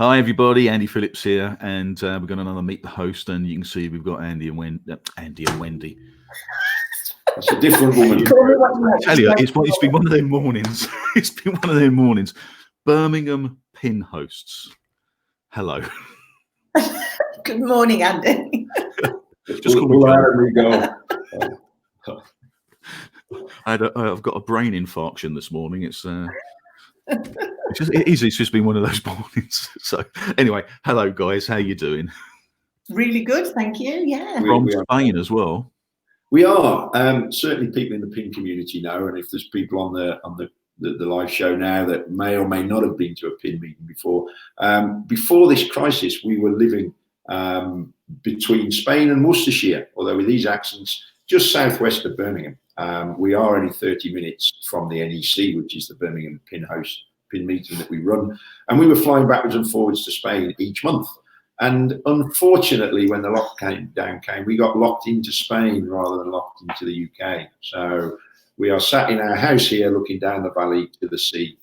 Hi everybody, Andy Phillips here, and we're going to another Meet the Host, and you can see we've got Andy and Wendy. That's a different woman. I tell you, it's been one of their mornings. It's been one of their mornings. Birmingham pin hosts. Hello. Good morning, Andy. Just call me Joe. I've got a brain infarction this morning. It's just been one of those mornings. So anyway, hello guys, how you doing? Really good, thank you. Yeah. From Spain as well. We are certainly people in the pin community know, and if there's people on the live show now that may or may not have been to a pin meeting before this crisis, we were living between Spain and Worcestershire, although with these accents, just southwest of Birmingham. We are only 30 minutes from the NEC, which is the Birmingham pin meeting that we run. And we were flying backwards and forwards to Spain each month. And unfortunately, when the lockdown came, we got locked into Spain rather than locked into the UK. So we are sat in our house here looking down the valley to the sea.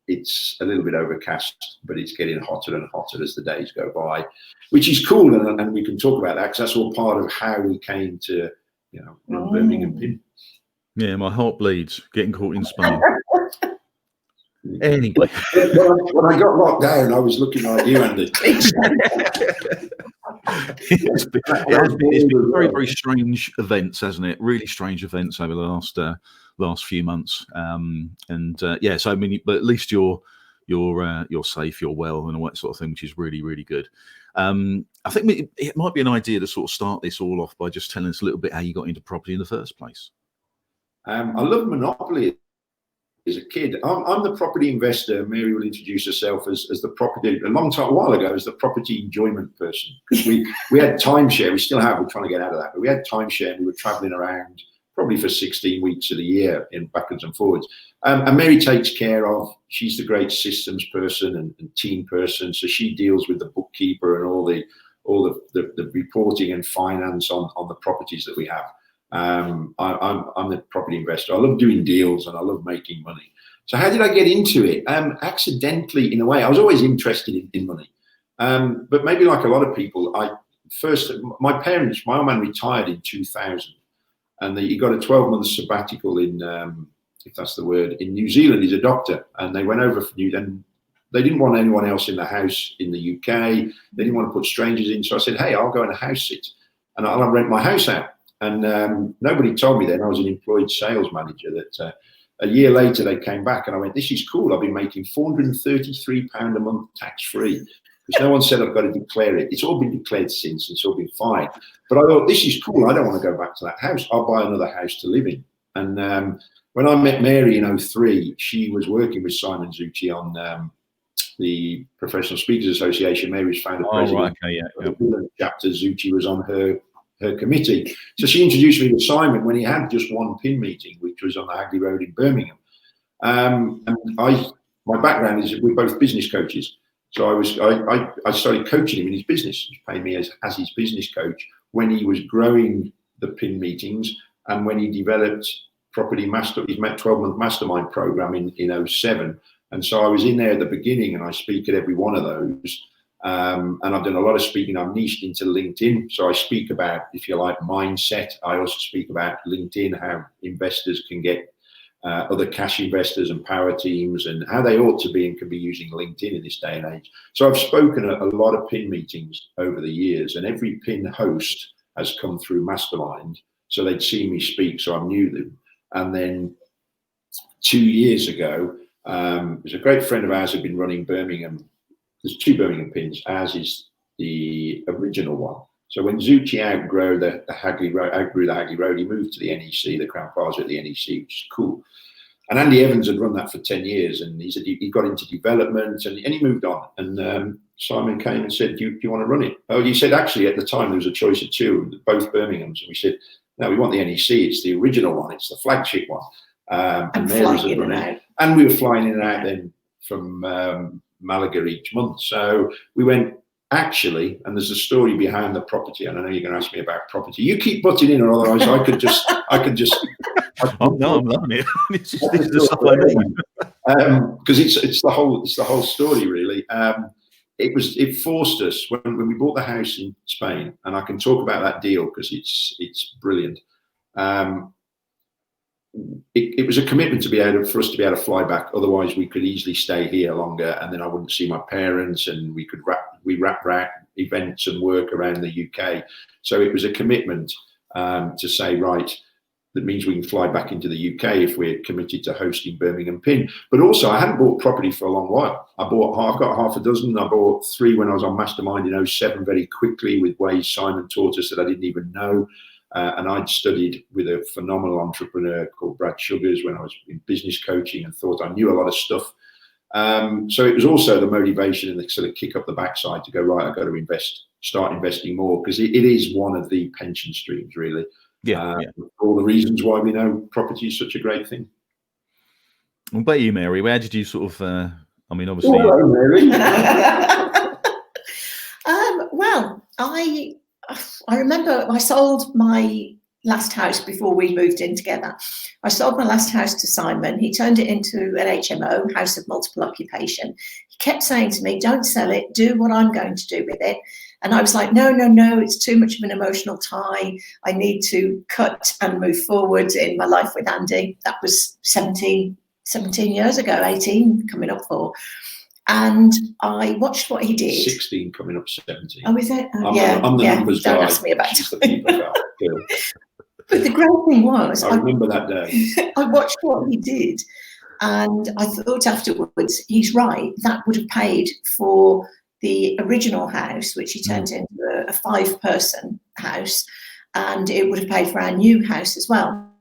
It's a little bit overcast, but it's getting hotter and hotter as the days go by, which is cool. And we can talk about that because that's all part of how we came to, run Birmingham pin. Yeah, my heart bleeds getting caught in Spain. Anyway, when I got locked down, I was looking like you, Andy. It's been very, very strange events, hasn't it? Really strange events over the last few months. Yeah, so I mean, but at least you're safe, you're well, and all that sort of thing, which is really, really good. I think it might be an idea to sort of start this all off by just telling us a little bit how you got into property in the first place. I love Monopoly as a kid. I'm the property investor. Mary will introduce herself as the property, a while ago, as the property enjoyment person. Because we had timeshare, we still have, we're trying to get out of that, but we had timeshare and we were traveling around probably for 16 weeks of the year in backwards and forwards. And Mary takes care of, she's the great systems person and team person. So she deals with the bookkeeper and all the reporting and finance on the properties that we have. I'm the property investor. I love doing deals and I love making money. So how did I get into it? Accidentally, in a way. I was always interested in money. But maybe like a lot of people, my old man retired in 2000. And he got a 12-month sabbatical in, if that's the word, in New Zealand. He's a doctor, and they went over and they didn't want anyone else in the house in the UK. They didn't want to put strangers in. So I said, hey, I'll go and house sit, and I'll rent my house out. And nobody told me then I was an employed sales manager that a year later they came back and I went, this is cool. I've been making £433 a month tax-free. Because no one said I've got to declare it. It's all been declared since. It's all been fine. But I thought, this is cool. I don't want to go back to that house. I'll buy another house to live in. And when I met Mary in 2003, she was working with Simon Zucchi on the Professional Speakers Association. Mary was founder president. Right, okay, yeah. Chapter Zucchi was on her committee. So she introduced me to Simon when he had just one pin meeting, which was on the Hagley Road in Birmingham. And my background is we're both business coaches. So I started coaching him in his business. He paid me as his business coach when he was growing the pin meetings and when he developed Property Mastermind, his 12-month mastermind program in 2007. And so I was in there at the beginning and I speak at every one of those. And I've done a lot of speaking. I've niched into LinkedIn. So I speak about, if you like, mindset. I also speak about LinkedIn, how investors can get other cash investors and power teams and how they ought to be and can be using LinkedIn in this day and age. So I've spoken at a lot of pin meetings over the years, and every pin host has come through Mastermind. So they'd see me speak, so I knew them. And then 2 years ago, there's a great friend of ours who'd been running Birmingham. There's 2 Birmingham pins. Ours is the original one. So when Zucchi outgrew the Hagley Road, he moved to the NEC, the Crown Plaza at the NEC, which is cool. And Andy Evans had run that for 10 years, and he said he got into development and he moved on. And Simon came and said, do you want to run it? Oh, he said, actually, at the time, there was a choice of 2, both Birminghams. And we said, no, we want the NEC. It's the original one. It's the flagship one. And Mary's had run it. And we were flying in and out then from Malaga each month. So we went, actually, and there's a story behind the property, and I know you're going to ask me about property. You keep butting in, or otherwise I could just. I'm loving it. This is the stuff I need. Because it's the whole story really. it forced us when we bought the house in Spain, and I can talk about that deal because it's brilliant. It was a commitment for us to be able to fly back. Otherwise, we could easily stay here longer, and then I wouldn't see my parents, and we wrap events and work around the UK. So it was a commitment to say, right, that means we can fly back into the UK if we're committed to hosting Birmingham Pin. But also, I hadn't bought property for a long while. I've got half a dozen. I bought 3 when I was on Mastermind in 07 very quickly with ways Simon taught us that I didn't even know. And I'd studied with a phenomenal entrepreneur called Brad Sugars when I was in business coaching and thought I knew a lot of stuff. So it was also the motivation and the sort of kick up the backside to go, right, I've got to start investing more, because it is one of the pension streams, really. All the reasons why we know property is such a great thing. What about you, Mary? Where did you sort of, I mean, obviously. Hello, Mary. Well, I remember I sold my last house before we moved in together. I sold my last house to Simon. He turned it into an HMO, house of multiple occupation. He kept saying to me, don't sell it, do what I'm going to do with it. And I was like, no, it's too much of an emotional tie. I need to cut and move forward in my life with Andy. That was 17 years ago, 18 coming up for. And I watched what he did. 16 coming up 17. Oh, is it? Oh, I'm the numbers don't guy. ask me about it. But the great thing was, I remember that day. I watched what he did, and I thought afterwards, he's right. That would have paid for the original house, which he turned into a 5-person house, and it would have paid for our new house as well.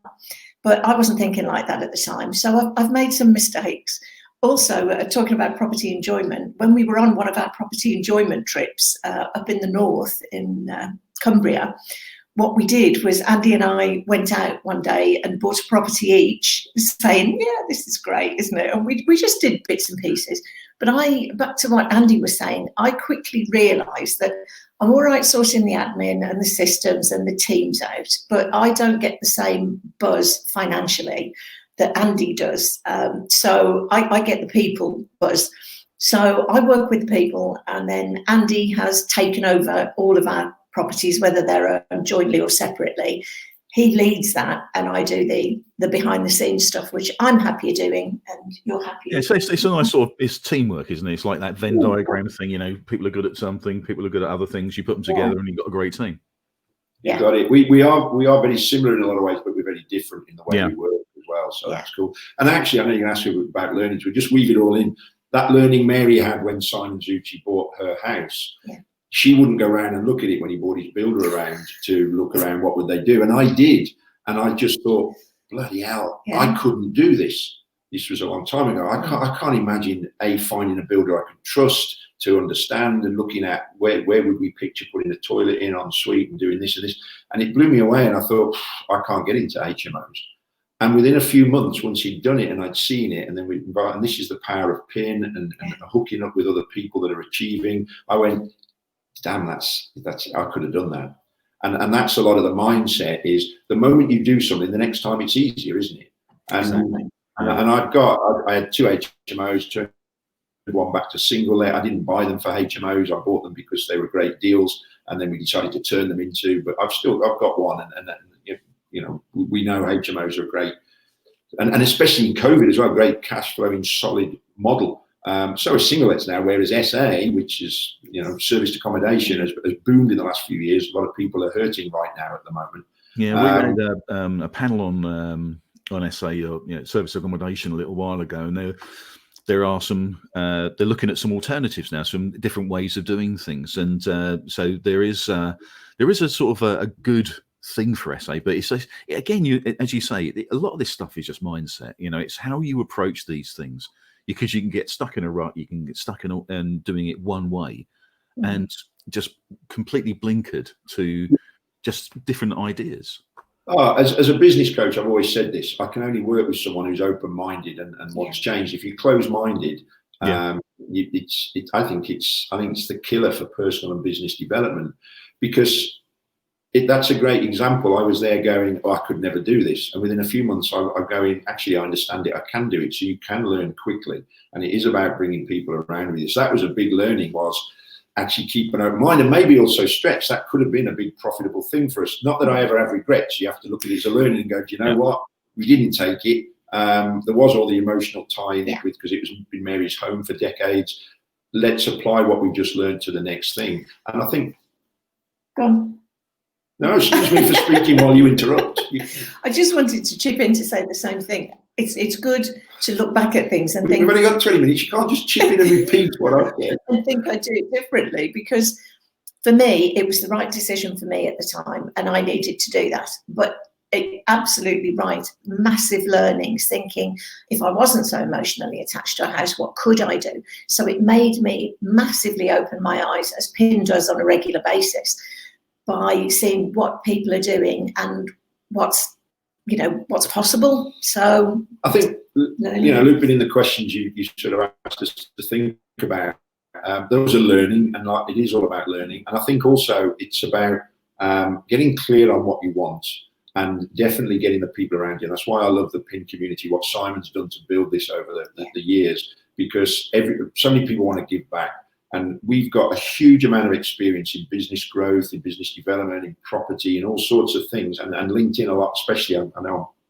But I wasn't thinking like that at the time. So I've made some mistakes. Also, talking about property enjoyment, when we were on one of our property enjoyment trips up in the north in Cumbria, what we did was Andy and I went out one day and bought a property each, saying, yeah, this is great, isn't it? And we just did bits and pieces. But back to what Andy was saying, I quickly realised that I'm all right sorting the admin and the systems and the teams out, but I don't get the same buzz financially that Andy does. So I get the people buzz. So I work with the people, and then Andy has taken over all of our properties, whether they're jointly or separately. He leads that, and I do the behind the scenes stuff, which I'm happier doing, and you're happier. Yeah, it's a nice sort of, it's teamwork, isn't it? It's like that Venn diagram thing, you know, people are good at something, people are good at other things, you put them together and you've got a great team. You got it. We are very similar in a lot of ways, but we're very different in the way we work as well. So that's cool. And actually, I know you're going to ask me about learning, so we just weave it all in. That learning Mary had when Simon Zucchi bought her house. Yeah. She wouldn't go around and look at it when he brought his builder around to look around what would they do. And I did. And I just thought, bloody hell, I couldn't do this. This was a long time ago. I can't imagine finding a builder I could trust to understand and looking at where would we picture putting a toilet in en suite and doing this and this. And it blew me away. And I thought, I can't get into HMOs. And within a few months, once he'd done it and I'd seen it, and then and this is the power of PIN and hooking up with other people that are achieving, I went, damn, that's I could have done that. And that's a lot of the mindset is the moment you do something, the next time it's easier, isn't it? And exactly. And I had 2 HMOs, turned one back to single let. I didn't buy them for HMOs. I bought them because they were great deals, and then we decided to turn them into. But I've got one, and you know, we know HMOs are great, and especially in COVID as well, great cash flowing, solid model. So is single lets now, whereas SA, which is, you know, serviced accommodation, has boomed in the last few years. A lot of people are hurting right now at the moment. Yeah, we had a panel on SA, service accommodation a little while ago, and there are some. They're looking at some alternatives now, some different ways of doing things, and so there is a sort of a good thing for SA, but it's again, as you say, a lot of this stuff is just mindset. You know, it's how you approach these things. Because you can get stuck in a rut, you can get stuck in doing it one way, and just completely blinkered to just different ideas. As a business coach, I've always said this: I can only work with someone who's open-minded and wants change. If you're closed-minded, I think it's the killer for personal and business development, because that's a great example. I was there going, oh, I could never do this. And within a few months, I'm going, actually, I understand it. I can do it. So you can learn quickly. And it is about bringing people around with you. So that was a big learning, was actually keep an open mind, and maybe also stretch. That could have been a big profitable thing for us. Not that I ever have regrets. You have to look at it as a learning and go, do you know what? We didn't take it. There was all the emotional tie in it, because it was been Mary's home for decades. Let's apply what we just learned to the next thing. And I think... Go on. No, excuse me for speaking while you interrupt. I just wanted to chip in to say the same thing. It's good to look back at things and think... We've only got 20 minutes. You can't just chip in and repeat what I said. I think I do it differently, because for me, it was the right decision for me at the time, and I needed to do that. But absolutely right. Massive learnings, thinking if I wasn't so emotionally attached to a house, what could I do? So it made me massively open my eyes, as PIN does on a regular basis, by seeing what people are doing and what's possible. So I think, looping in the questions you sort of asked us to think about, there was a learning, and it is all about learning. And I think also it's about getting clear on what you want, and definitely getting the people around you. And that's why I love the PIN community, what Simon's done to build this over the years, because so many people want to give back. And we've got a huge amount of experience in business growth, in business development, in property, and all sorts of things. And LinkedIn a lot, especially. I know I'm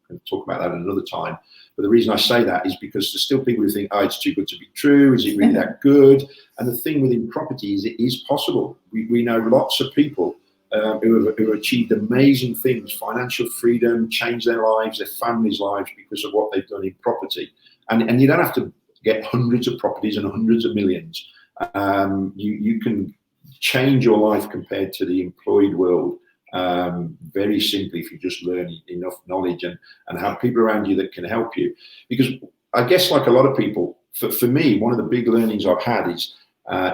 going to talk about that another time. But the reason I say that is because there's still people who think, oh, it's too good to be true. Is it really that good? And the thing within property is it is possible. We know lots of people who have achieved amazing things, financial freedom, changed their lives, their families' lives, because of what they've done in property. And you don't have to get hundreds of properties and hundreds of millions. You can change your life compared to the employed world very simply if you just learn enough knowledge and have people around you that can help you. Because I guess, like a lot of people, for me, one of the big learnings I've had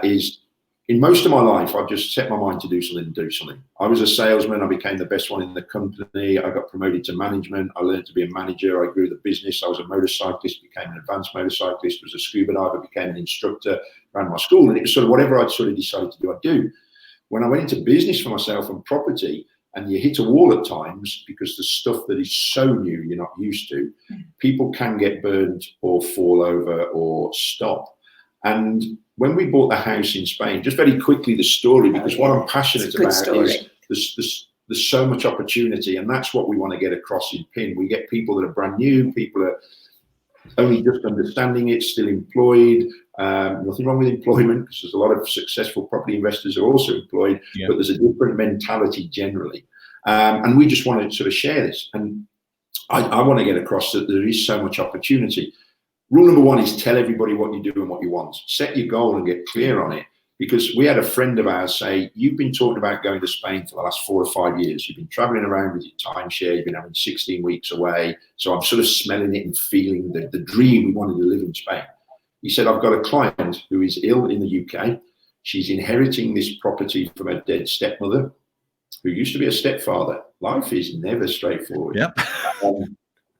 is in most of my life, I've just set my mind to do something. I was a salesman. I became the best one in the company. I got promoted to management. I learned to be a manager. I grew the business. I was a motorcyclist, became an advanced motorcyclist, was a scuba diver, became an instructor, ran my school. And it was sort of whatever I'd sort of decided to do, I'd do. When I went into business for myself and property, and you hit a wall at times because the stuff that is so new you're not used to, people can get burned or fall over or stop. And when we bought the house in Spain, just very quickly, the story, because what I'm passionate about is there's so much opportunity, and that's what we want to get across in PIN. We get people that are brand new, people are only just understanding it, still employed. Nothing wrong with employment, because there's a lot of successful property investors who are also employed, but there's a different mentality generally. And we just want to sort of share this. And I want to get across that there is so much opportunity. Rule number one is tell everybody what you do and what you want. Set your goal and get clear on it. Because we had a friend of ours say, you've been talking about going to Spain for the last 4 or 5 years. You've been traveling around with your timeshare. You've been having 16 weeks away. So I'm sort of smelling it and feeling the dream we wanted to live in Spain. He said, I've got a client who is ill in the UK. She's inheriting this property from her dead stepmother, who used to be a stepfather. Life is never straightforward. Yep.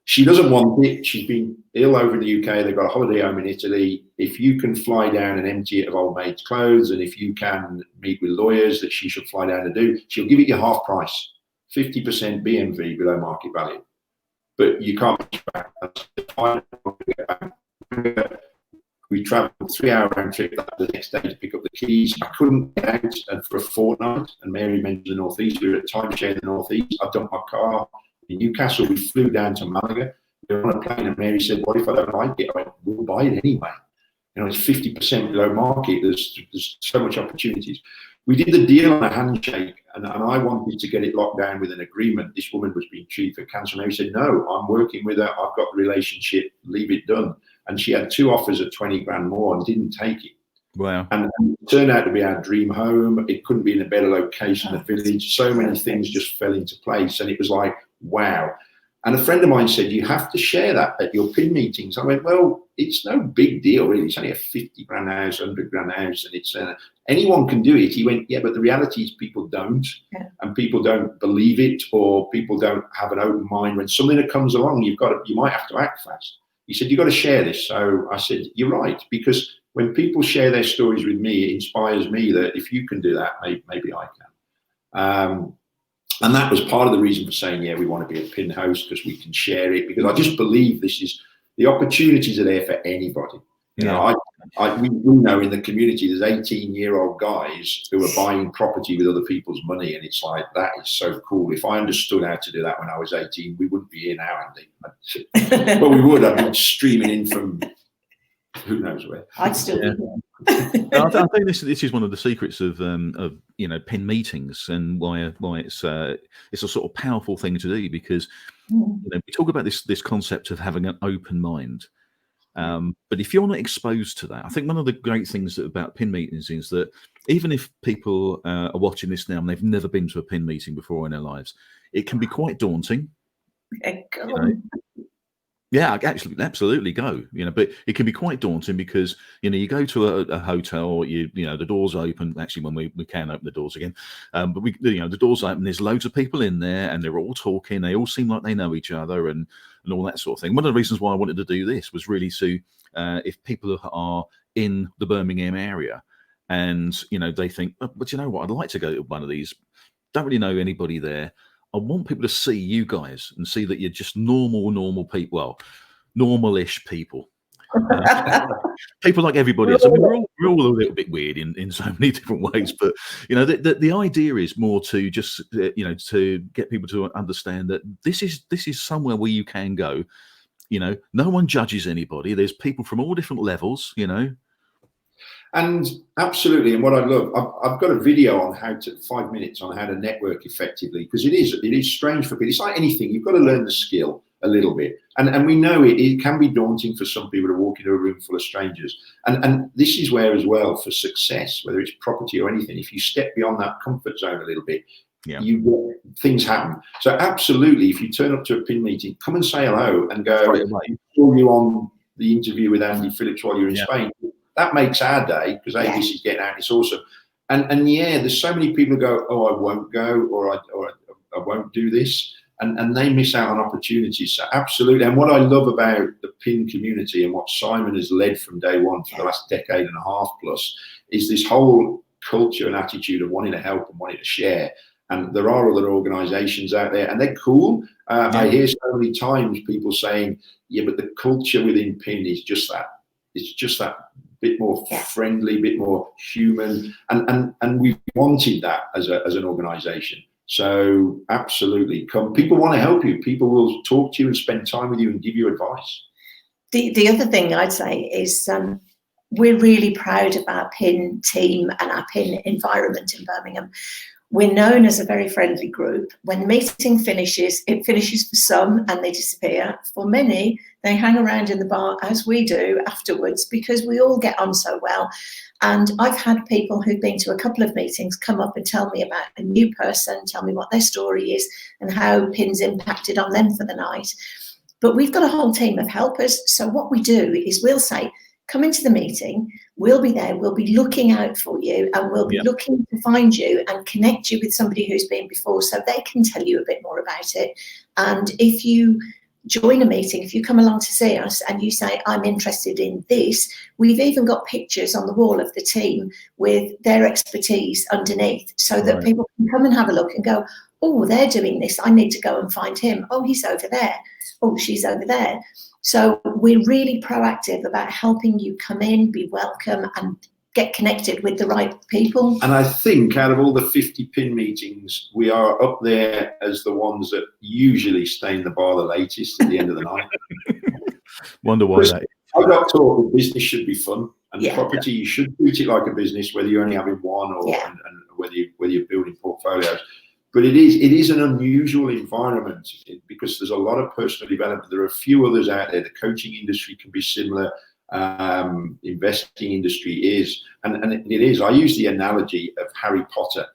She doesn't want it. She's been ill over in the UK. They've got a holiday home in Italy. If you can fly down and empty it of old maid's clothes, and if you can meet with lawyers that she should fly down to do, she'll give it you half price, 50% BMV below market value. But you can't back. We travelled a 3-hour round trip the next day to pick up the keys. I couldn't get out and for a fortnight. And Mary mentioned the Northeast. We were at timeshare in the Northeast. I dumped my car in Newcastle. We flew down to Malaga. We were on a plane, and Mary said, "What if I don't like it?" I went, "We'll buy it anyway." You know, it's 50% below market. There's so much opportunities. We did the deal on a handshake, and I wanted to get it locked down with an agreement. This woman was being treated for cancer. Mary said, "No, I'm working with her. I've got the relationship. Leave it done." And she had 2 offers at 20 grand more and didn't take it. Wow. And it turned out to be our dream home. It couldn't be in a better location, the village. So many things just fell into place. And it was like, wow. And a friend of mine said, you have to share that at your PIN meetings. I went, well, it's no big deal, really. It's only a 50 grand house, 100 grand house. And it's anyone can do it. He went, yeah, but the reality is people don't. Yeah. And people don't believe it, or people don't have an open mind. When something that comes along, you might have to act fast. He said, you've got to share this. So I said, you're right. Because when people share their stories with me, it inspires me that if you can do that, maybe I can. And that was part of the reason for saying, yeah, we want to be a pin host because we can share it, because I just believe the opportunities are there for anybody. You know, we know in the community there's 18-year-old guys who are buying property with other people's money, and it's like, that is so cool. If I understood how to do that when I was 18, we wouldn't be here now, Andy. Well, we would. I'd be streaming in from who knows where. I'd still be here. I think this is one of the secrets of pin meetings, and why it's a sort of powerful thing to do, because we talk about this concept of having an open mind. But if you're not exposed to that, I think one of the great things about pin meetings is that even if people are watching this now and they've never been to a pin meeting before in their lives, it can be quite daunting. Yeah, actually, absolutely go. But it can be quite daunting because you go to a hotel, the doors open. Actually, when we can open the doors again, but the doors open. There's loads of people in there, and they're all talking. They all seem like they know each other, and all that sort of thing. One of the reasons why I wanted to do this was really to, if people are in the Birmingham area, and they think, but you know what, I'd like to go to one of these. Don't really know anybody there. I want people to see you guys and see that you're just normal people, well, normal-ish people. People like everybody else. I mean, we're all a little bit weird in so many different ways, but the idea is more to just to get people to understand that this is somewhere where you can go. No one judges anybody. There's people from all different levels. And absolutely, and what I love, I've got a video on 5 minutes on how to network effectively, because it is strange for people. It's like anything, you've got to learn the skill a little bit, and we know it can be daunting for some people to walk into a room full of strangers, and this is where as well, for success, whether it's property or anything, if you step beyond that comfort zone a little bit, things happen. So absolutely, if you turn up to a pin meeting, come and say hello and go, call you on the interview with Andy Phillips while you're in Spain. That makes our day, because this is getting out. It's awesome, and there's so many people who go, oh, I won't go, or I won't do this, and they miss out on opportunities. So absolutely, and what I love about the pin community and what Simon has led from day one for the last decade and a half plus is this whole culture and attitude of wanting to help and wanting to share. And there are other organisations out there, and they're cool. I hear so many times people saying, yeah, but the culture within pin is just that. It's just that bit more friendly, bit more human, and we wanted that as an organisation. So absolutely, come. People want to help you. People will talk to you and spend time with you and give you advice. The other thing I'd say is we're really proud of our pin team and our pin environment in Birmingham. We're known as a very friendly group. When the meeting finishes, it finishes for some and they disappear. For many, they hang around in the bar, as we do, afterwards, because we all get on so well. And I've had people who've been to a couple of meetings come up and tell me about a new person, tell me what their story is and how pin's impacted on them for the night. But we've got a whole team of helpers. So what we do is we'll say, come into the meeting, we'll be there, we'll be looking out for you, and we'll be looking to find you and connect you with somebody who's been before so they can tell you a bit more about it. And if you join a meeting, if you come along to see us and you say, I'm interested in this, we've even got pictures on the wall of the team with their expertise underneath so that people can come and have a look and go, oh, they're doing this, I need to go and find him. Oh, he's over there. Oh, she's over there. So we're really proactive about helping you come in, be welcome, and get connected with the right people. And I think out of all the 50 pin meetings, we are up there as the ones that usually stay in the bar the latest at the end of the night. Wonder why that is. I got taught that business should be fun, and property, you should treat it like a business, whether you're only having one or and whether you're building portfolios. But it is an unusual environment because there's a lot of personal development. There are a few others out there. The coaching industry can be similar. Investing industry is, and it is. I use the analogy of Harry Potter.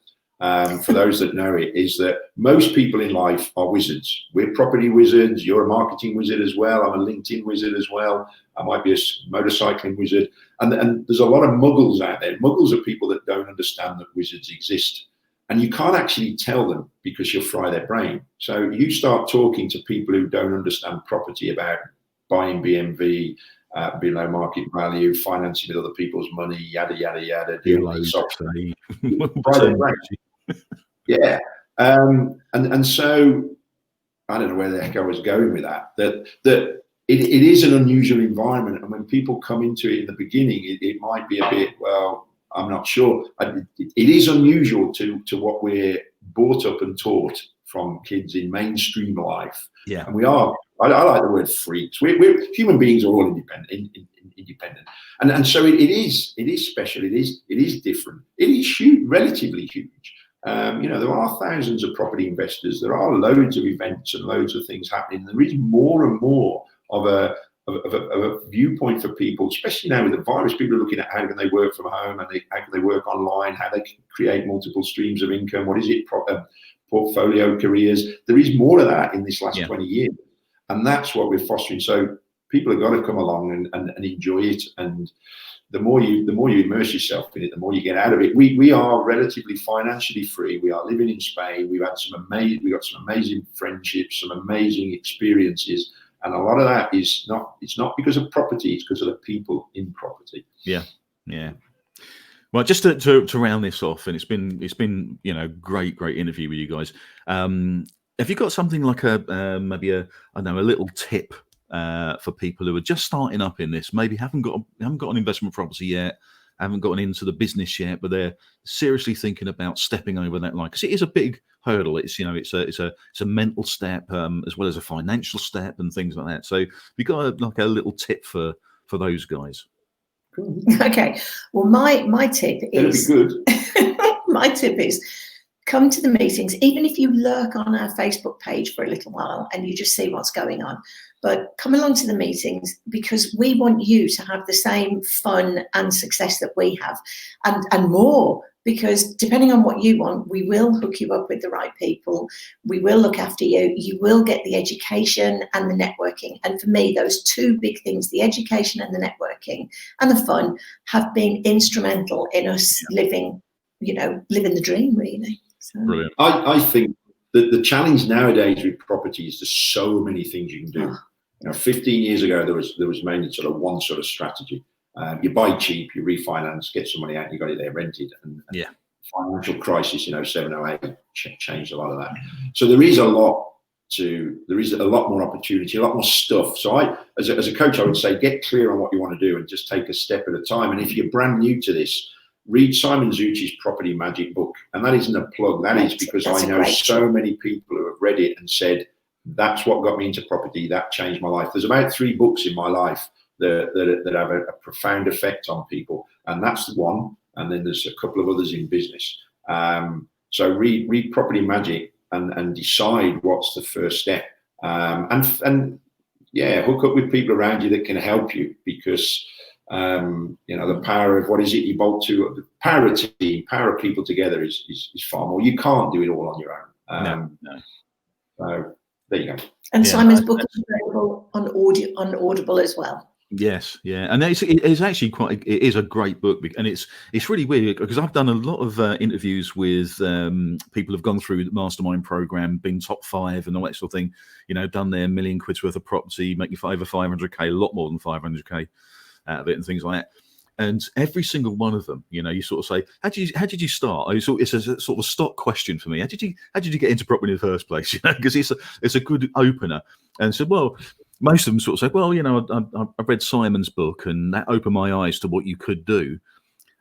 For those that know it, is that most people in life are wizards. We're property wizards. You're a marketing wizard as well. I'm a LinkedIn wizard as well. I might be a motorcycling wizard. And there's a lot of muggles out there. Muggles are people that don't understand that wizards exist. And you can't actually tell them because you'll fry their brain. So you start talking to people who don't understand property about buying BMW, below market value, financing with other people's money, yada, yada, yada. And so I don't know where the heck I was going with that. That it is an unusual environment, and when people come into it in the beginning, it might be a bit, well, I'm not sure. It is unusual to what we're brought up and taught from kids in mainstream life. Yeah, and we are. I like the word freaks. We're human beings are all independent, and so it is special. It is different. It is huge, relatively huge. There are thousands of property investors. There are loads of events and loads of things happening. There is more and more of a viewpoint for people, especially now with the virus. People are looking at how can they work from home, and how can they work online, how they can create multiple streams of income. What is it? Portfolio careers. There is more of that in this last 20 years, and that's what we're fostering. So people have got to come along and enjoy it. And the more you immerse yourself in it, the more you get out of it. We are relatively financially free. We are living in Spain. We got some amazing friendships, some amazing experiences. And a lot of that it's not because of property, it's because of the people in property. Yeah. Well, just to round this off, and it's been great interview with you guys. Have you got something like maybe a little tip for people who are just starting up in this, maybe haven't got an investment property yet, haven't gotten into the business yet, but they're seriously thinking about stepping over that line, because it is a big hurdle. It's a mental step as well as a financial step and things like that. So we got a little tip for those guys. Okay. Well, my tip is good. My tip is come to the meetings, even if you lurk on our Facebook page for a little while and you just see what's going on. But come along to the meetings, because we want you to have the same fun and success that we have, and more, because depending on what you want, we will hook you up with the right people. We will look after you. You will get the education and the networking. And for me, those two big things, the education and the networking and the fun, have been instrumental in us living the dream, really. So. Brilliant. I think that the challenge nowadays with property is there's so many things you can do. 15 years ago, there was mainly sort of one sort of strategy. You buy cheap, you refinance, get some money out, you got it there rented. And financial crisis, 7 or 8 changed a lot of that. So there is a lot more opportunity, a lot more stuff. So as a coach, I would say get clear on what you want to do and just take a step at a time. And if you're brand new to this, read Simon Zucchi's Property Magic book. And that isn't a plug. That is because I know so many people who have read it and said, that's what got me into property. That changed my life. There's about 3 books in my life that have a profound effect on people. And that's the one. And then there's a couple of others in business. So read Property Magic and decide what's the first step. And hook up with people around you that can help you, because the power of what is it you bolt to, the power of team, power of people together is far more. You can't do it all on your own. No. So there you go. And Simon's book is available on Audible as well. Yes, and it's actually it is a great book, and it's really weird because I've done a lot of interviews with people who've gone through the Mastermind program, been top 5 and all that sort of thing. Done their $1 million worth of property, making over 500k, a lot more than 500k out of it, and things like that. And every single one of them, you sort of say, how did you start? It's a sort of stock question for me. How did you get into property in the first place? Because it's a good opener. And so, well, most of them sort of say, well, I read Simon's book and that opened my eyes to what you could do.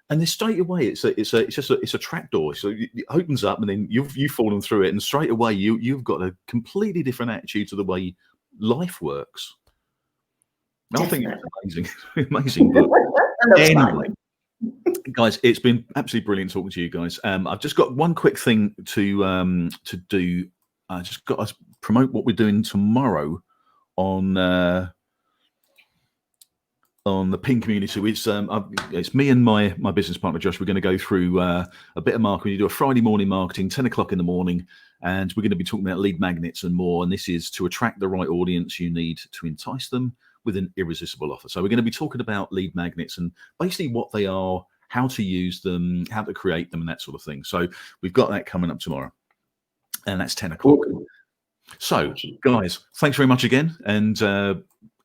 And then straight away, it's a trapdoor. So it opens up, and then you've fallen through it, and straight away you've got a completely different attitude to the way life works. I think it's amazing book. Anyway, guys, it's been absolutely brilliant talking to you guys. I've just got one quick thing to do. I just got to promote what we're doing tomorrow on the PIN community. It's me and my business partner Josh. We're going to go through a bit of marketing. We do a Friday morning marketing, 10 o'clock in the morning, and we're going to be talking about lead magnets and more. And this is to attract the right audience you need to entice them with an irresistible offer. So we're going to be talking about lead magnets and basically what they are, how to use them, how to create them, and that sort of thing. So we've got that coming up tomorrow, and that's 10 o'clock. So, guys, thanks very much again. And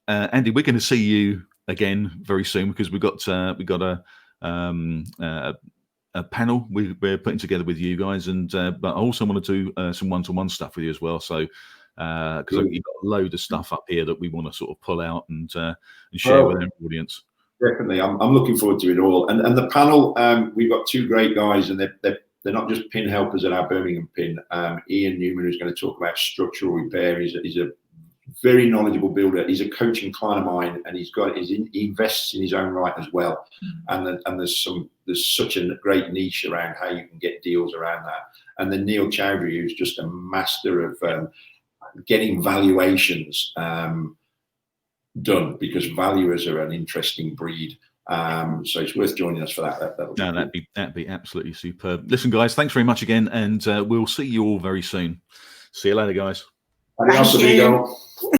Andy, we're going to see you again very soon, because we've got a panel we're putting together with you guys, and but I also want to do some one-to-one stuff with you as well. So because we've got a load of stuff up here that we want to sort of pull out and share with our audience. Definitely, I'm looking forward to it all. And the panel, we've got two great guys, and they're not just pin helpers at our Birmingham pin. Ian Newman, who's going to talk about structural repair. He's a very knowledgeable builder. He's a coaching client of mine, and he invests in his own right as well. And there's such a great niche around how you can get deals around that. And then Neil Chowdhury, who's just a master of getting valuations done, because valuers are an interesting breed. So it's worth joining us for that. That'd be absolutely superb. Listen, guys, thanks very much again, and we'll see you all very soon. See you later, guys. Adios, amigo.